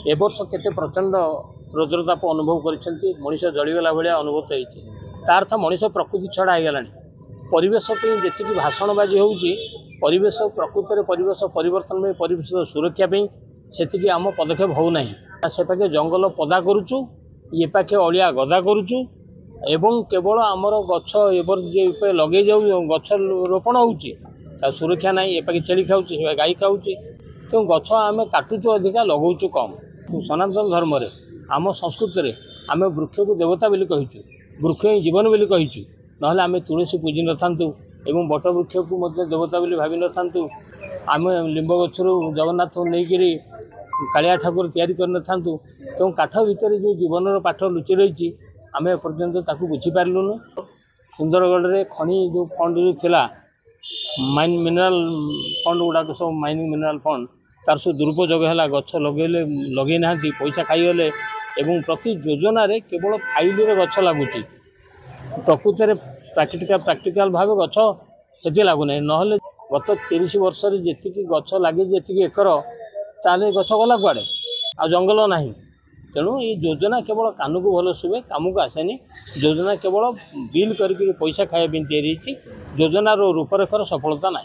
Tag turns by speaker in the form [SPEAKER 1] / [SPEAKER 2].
[SPEAKER 1] ए वर्ष केते प्रचंड रौद्रताप अनुभव कर मनीष जलीगला भाया अनुभूत होती तार अर्थ मनीष प्रकृति छड़ा होगला परिवेश जी भाषण बाजी होवेश प्रकृत परिवेश परिवर्तन में परिवेश सुरक्षा से आम पदक्षेप होना से पाखे जंगल पदा करुचु ये पाखे अलिया गदा करुचु एवं केवल आमर गछ ए लगे जाऊ गछ रोपण हो सुरक्षा ना ये पाखे छेली खाऊ गाई खाऊ तो गछ आम काटुचु अधिका लगौचु कम सनातन धर्म रे आम संस्कृति रे आम वृक्ष को देवता बोली कहीचु वृक्ष ही जीवन बोली कहीचु ना आम तुलसी पूजी न था एवं बट वृक्ष को देवता बोली भावी न था आम लिंब गछरू जगन्नाथ नहीं कालिया ठाकुर तैयारी कर न था तो काठ भितर जो जीवन पाठ लुचि रही आम एपर्यंत ताकू बुझीपारूँ सुंदरगढ़ में खनि जो फंड थिला माइन मिनराल फंड गुड़ाक सब माइनिंग मिनराल फंड तार सब दुरुपयोग है गछ लगे ना पैसा खाईगले एवं प्रति योजना रे केवल फाइल गछ लगुच प्रकृत में प्राक्टिकाल भाव गछ से लगुना ना गत 30 वर्ष जी गछ लगे जी एकर ताले गछ गला कुआड़े आ जंगल ना तेणु ये योजना केवल कान को भल शुभे काम को आसेनी योजना केवल बिल करके पैसा खाया तैयारी योजनार रूपरेखर सफलता ना।